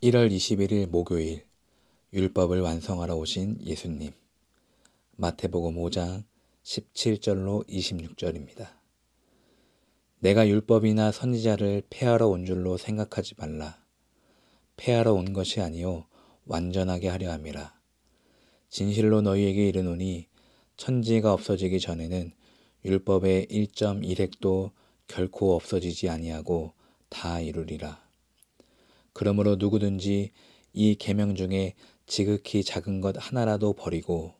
1월 21일 목요일 율법을 완성하러 오신 예수님. 마태복음 5장 17절로 26절입니다. 내가 율법이나 선지자를 폐하러 온 줄로 생각하지 말라. 폐하러 온 것이 아니요 완전하게 하려 함이라. 진실로 너희에게 이르노니 천지가 없어지기 전에는 율법의 1.1획도 결코 없어지지 아니하고 다 이루리라. 그러므로 누구든지 이 계명 중에 지극히 작은 것 하나라도 버리고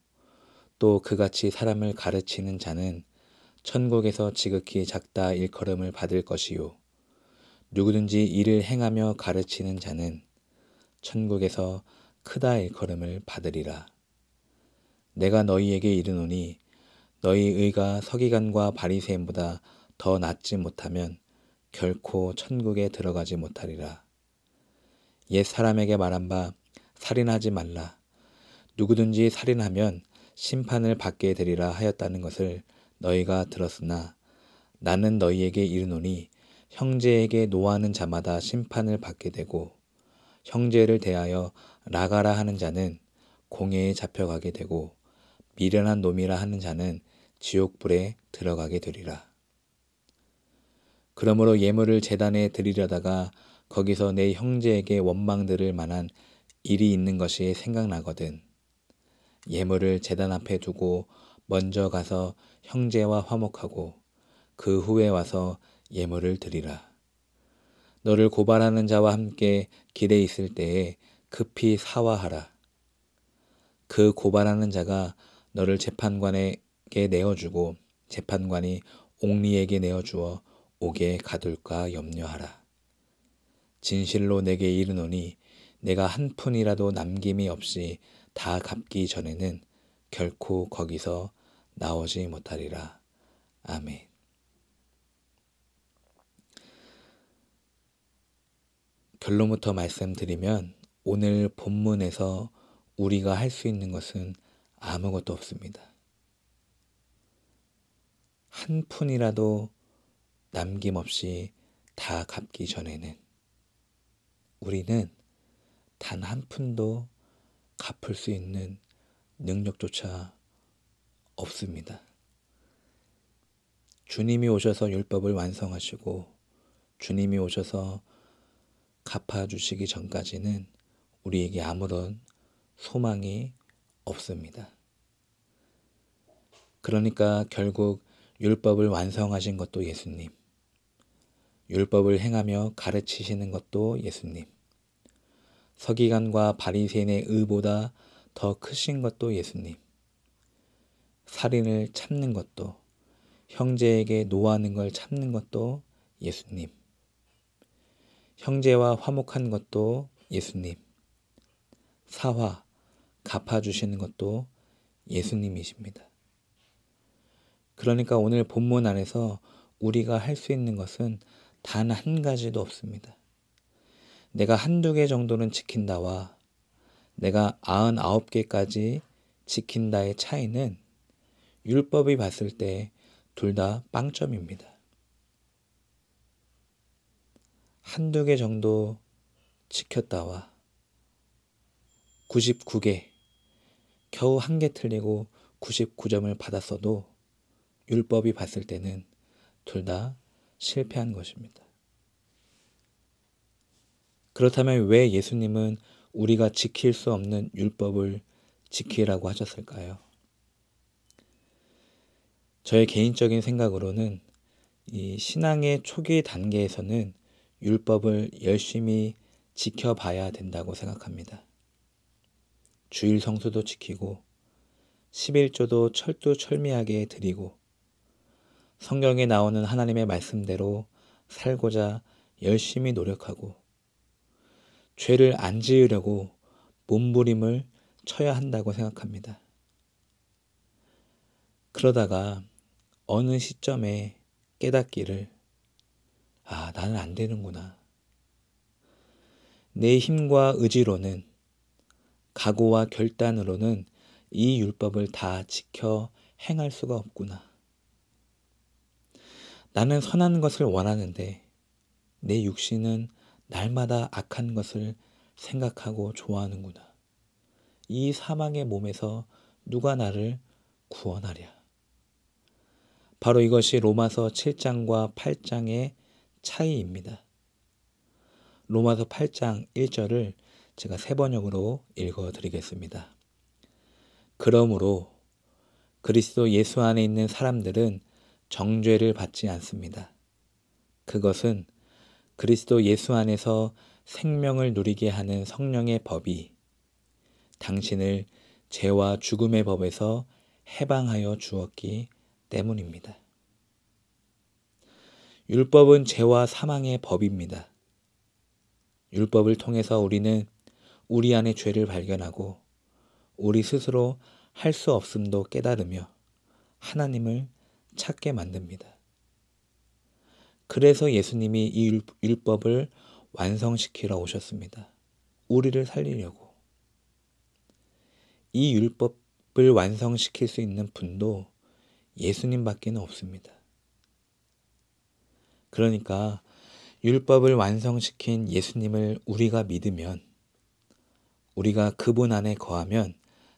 또 그같이 사람을 가르치는 자는 천국에서 지극히 작다 일컬음을 받을 것이요 누구든지 이를 행하며 가르치는 자는 천국에서 크다 일컬음을 받으리라. 내가 너희에게 이르노니 너희 의가 서기관과 바리새인보다 더 낫지 못하면 결코 천국에 들어가지 못하리라. 옛 사람에게 말한 바 살인하지 말라. 누구든지 살인하면 심판을 받게 되리라 하였다는 것을 너희가 들었으나 나는 너희에게 이르노니 형제에게 노하는 자마다 심판을 받게 되고 형제를 대하여 나가라 하는 자는 공회에 잡혀가게 되고 미련한 놈이라 하는 자는 지옥불에 들어가게 되리라. 그러므로 예물을 제단에 드리려다가 거기서 내 형제에게 원망 들을 만한 일이 있는 것이 생각나거든 예물을 제단 앞에 두고 먼저 가서 형제와 화목하고 그 후에 와서 예물을 드리라. 너를 고발하는 자와 함께 길에 있을 때에 급히 사화하라. 그 고발하는 자가 너를 재판관에게 내어주고 재판관이 옥리에게 내어주어 옥에 가둘까 염려하라. 진실로 내게 이르노니 내가 한 푼이라도 남김이 없이 다 갚기 전에는 결코 거기서 나오지 못하리라. 아멘. 결론부터 말씀드리면 오늘 본문에서 우리가 할 수 있는 것은 아무것도 없습니다. 한 푼이라도 남김없이 다 갚기 전에는 우리는 단 한 푼도 갚을 수 있는 능력조차 없습니다. 주님이 오셔서 율법을 완성하시고 주님이 오셔서 갚아주시기 전까지는 우리에게 아무런 소망이 없습니다. 그러니까 결국 율법을 완성하신 것도 예수님, 율법을 행하며 가르치시는 것도 예수님, 서기관과 바리새인의 의보다 더 크신 것도 예수님, 살인을 참는 것도, 형제에게 노하는 걸 참는 것도 예수님, 형제와 화목한 것도 예수님, 사화, 갚아주시는 것도 예수님이십니다. 그러니까 오늘 본문 안에서 우리가 할 수 있는 것은 단 한 가지도 없습니다. 내가 한두 개 정도는 지킨다와 내가 99개까지 지킨다의 차이는 율법이 봤을 때 둘 다 빵점입니다. 한두 개 정도 지켰다와 99개, 겨우 한 개 틀리고 99점을 받았어도 율법이 봤을 때는 둘 다 실패한 것입니다. 그렇다면 왜 예수님은 우리가 지킬 수 없는 율법을 지키라고 하셨을까요? 저의 개인적인 생각으로는 이 신앙의 초기 단계에서는 율법을 열심히 지켜봐야 된다고 생각합니다. 주일 성수도 지키고 11조도 철두철미하게 드리고 성경에 나오는 하나님의 말씀대로 살고자 열심히 노력하고 죄를 안 지으려고 몸부림을 쳐야 한다고 생각합니다. 그러다가 어느 시점에 깨닫기를 나는 안 되는구나. 내 힘과 의지로는 각오와 결단으로는 이 율법을 다 지켜 행할 수가 없구나. 나는 선한 것을 원하는데 내 육신은 날마다 악한 것을 생각하고 좋아하는구나. 이 사망의 몸에서 누가 나를 구원하랴. 바로 이것이 로마서 7장과 8장의 차이입니다. 로마서 8장 1절을 제가 세 번역으로 읽어드리겠습니다. 그러므로 그리스도 예수 안에 있는 사람들은 정죄를 받지 않습니다. 그것은 그리스도 예수 안에서 생명을 누리게 하는 성령의 법이 당신을 죄와 죽음의 법에서 해방하여 주었기 때문입니다. 율법은 죄와 사망의 법입니다. 율법을 통해서 우리는 우리 안의 죄를 발견하고 우리 스스로 할 수 없음도 깨달으며 하나님을 찾게 만듭니다. 그래서 예수님이 이 율법을 완성시키러 오셨습니다. 우리를 살리려고. 이 율법을 완성시킬 수 있는 분도 예수님밖에는 없습니다. 그러니까 율법을 완성시킨 예수님을 우리가 믿으면, 우리가 그분 안에 거하면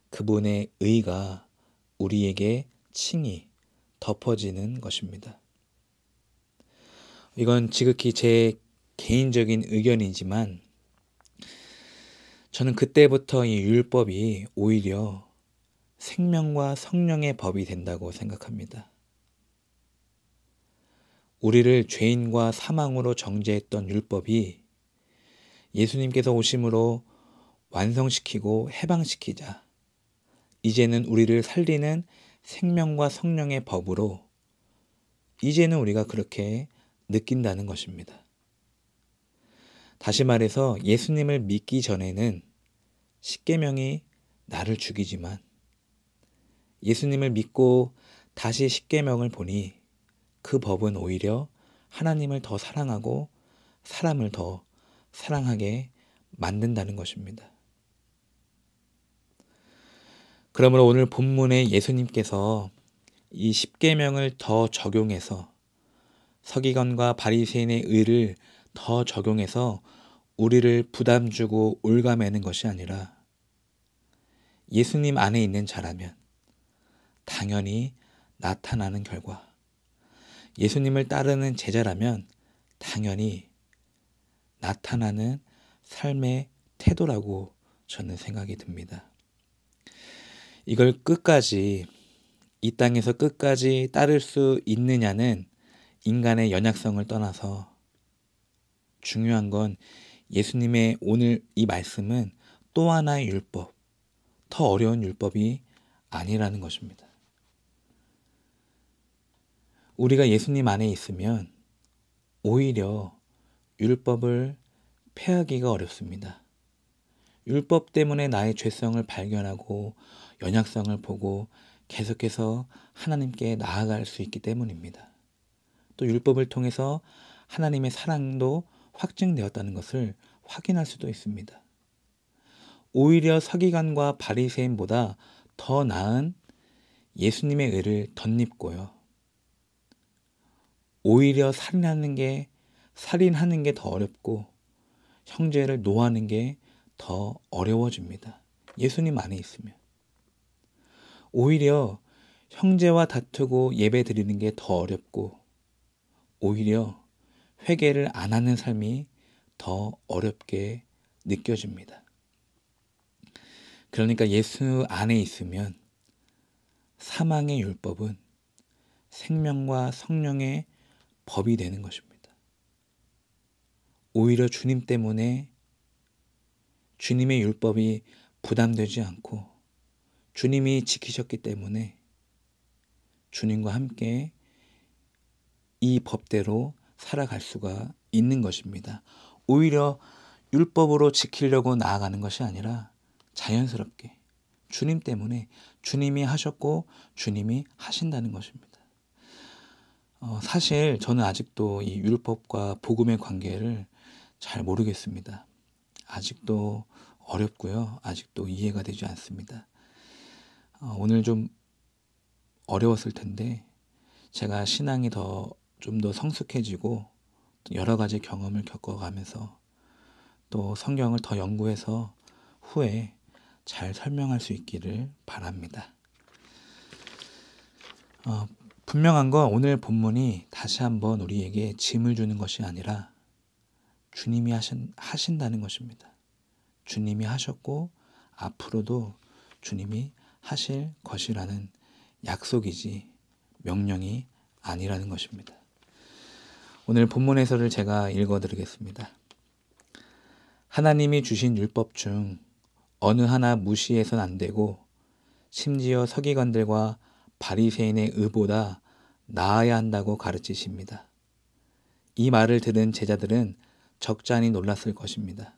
그분의 의가 우리에게 칭히 덮어지는 것입니다. 이건 지극히 제 개인적인 의견이지만 저는 그때부터 이 율법이 오히려 생명과 성령의 법이 된다고 생각합니다. 우리를 죄인과 사망으로 정죄했던 율법이 예수님께서 오심으로 완성시키고 해방시키자 이제는 우리를 살리는 생명과 성령의 법으로 이제는 우리가 그렇게 느낀다는 것입니다. 다시 말해서 예수님을 믿기 전에는 십계명이 나를 죽이지만 예수님을 믿고 다시 십계명을 보니 그 법은 오히려 하나님을 더 사랑하고 사람을 더 사랑하게 만든다는 것입니다. 그러므로 오늘 본문에 예수님께서 이 십계명을 더 적용해서 서기관과 바리새인의 의를 더 적용해서 우리를 부담 주고 올가매는 것이 아니라 예수님 안에 있는 자라면 당연히 나타나는 결과, 예수님을 따르는 제자라면 당연히 나타나는 삶의 태도라고 저는 생각이 듭니다. 이걸 끝까지, 이 땅에서 끝까지 따를 수 있느냐는 인간의 연약성을 떠나서 중요한 건 예수님의 오늘 이 말씀은 또 하나의 율법, 더 어려운 율법이 아니라는 것입니다. 우리가 예수님 안에 있으면 오히려 율법을 폐하기가 어렵습니다. 율법 때문에 나의 죄성을 발견하고 연약성을 보고 계속해서 하나님께 나아갈 수 있기 때문입니다. 또 율법을 통해서 하나님의 사랑도 확증되었다는 것을 확인할 수도 있습니다. 오히려 서기관과 바리새인보다 더 나은 예수님의 의를 덧입고요. 오히려 살인하는 게 더 어렵고 형제를 노하는 게 더 어려워집니다. 예수님 안에 있으면. 오히려 형제와 다투고 예배 드리는 게 더 어렵고 오히려 회개를 안 하는 삶이 더 어렵게 느껴집니다. 그러니까 예수 안에 있으면 사망의 율법은 생명과 성령의 법이 되는 것입니다. 오히려 주님 때문에 주님의 율법이 부담되지 않고 주님이 지키셨기 때문에 주님과 함께 이 법대로 살아갈 수가 있는 것입니다. 오히려 율법으로 지키려고 나아가는 것이 아니라 자연스럽게 주님 때문에 주님이 하셨고 주님이 하신다는 것입니다. 사실 저는 아직도 이 율법과 복음의 관계를 잘 모르겠습니다. 아직도 어렵고요. 아직도 이해가 되지 않습니다. 오늘 좀 어려웠을 텐데 제가 신앙이 좀 더 성숙해지고 여러 가지 경험을 겪어가면서 또 성경을 더 연구해서 후에 잘 설명할 수 있기를 바랍니다. 분명한 건 오늘 본문이 다시 한번 우리에게 짐을 주는 것이 아니라 주님이 하신다는 것입니다. 주님이 하셨고 앞으로도 주님이 하실 것이라는 약속이지 명령이 아니라는 것입니다. 오늘 본문에서를 제가 읽어드리겠습니다. 하나님이 주신 율법 중 어느 하나 무시해서는 안 되고 심지어 서기관들과 바리새인의 의보다 나아야 한다고 가르치십니다. 이 말을 들은 제자들은 적잖이 놀랐을 것입니다.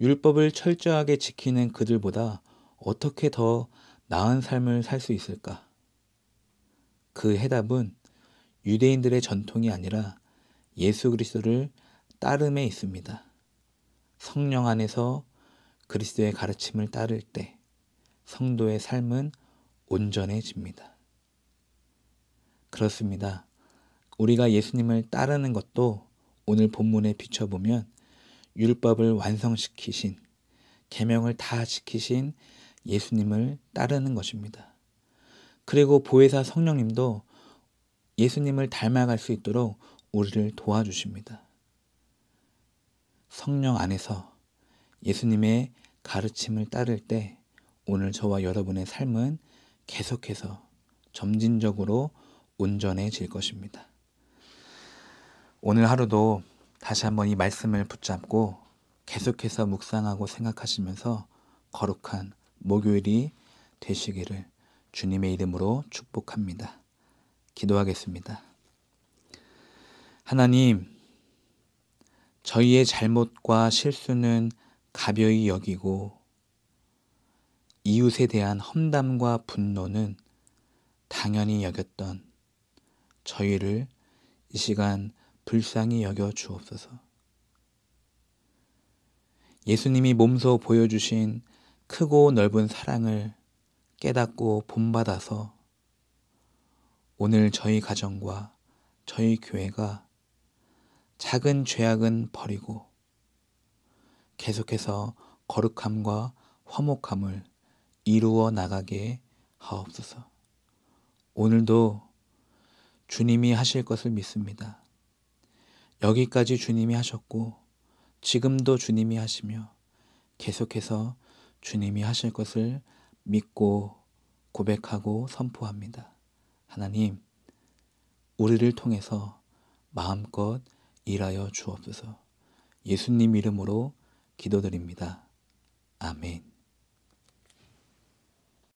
율법을 철저하게 지키는 그들보다 어떻게 더 나은 삶을 살 수 있을까? 그 해답은 유대인들의 전통이 아니라 예수 그리스도를 따름에 있습니다. 성령 안에서 그리스도의 가르침을 따를 때 성도의 삶은 온전해집니다. 그렇습니다. 우리가 예수님을 따르는 것도 오늘 본문에 비춰보면 율법을 완성시키신, 계명을 다 지키신 예수님을 따르는 것입니다. 그리고 보혜사 성령님도 예수님을 닮아갈 수 있도록 우리를 도와주십니다. 성령 안에서 예수님의 가르침을 따를 때 오늘 저와 여러분의 삶은 계속해서 점진적으로 온전해질 것입니다. 오늘 하루도 다시 한번 이 말씀을 붙잡고 계속해서 묵상하고 생각하시면서 거룩한 목요일이 되시기를 주님의 이름으로 축복합니다. 기도하겠습니다. 하나님, 저희의 잘못과 실수는 가벼이 여기고 이웃에 대한 험담과 분노는 당연히 여겼던 저희를 이 시간 불쌍히 여겨 주옵소서. 예수님이 몸소 보여주신 크고 넓은 사랑을 깨닫고 본받아서 오늘 저희 가정과 저희 교회가 작은 죄악은 버리고 계속해서 거룩함과 화목함을 이루어 나가게 하옵소서. 오늘도 주님이 하실 것을 믿습니다. 여기까지 주님이 하셨고 지금도 주님이 하시며 계속해서 주님이 하실 것을 믿고 고백하고 선포합니다. 하나님, 우리를 통해서 마음껏 일하여 주옵소서. 예수님 이름으로 기도드립니다. 아멘.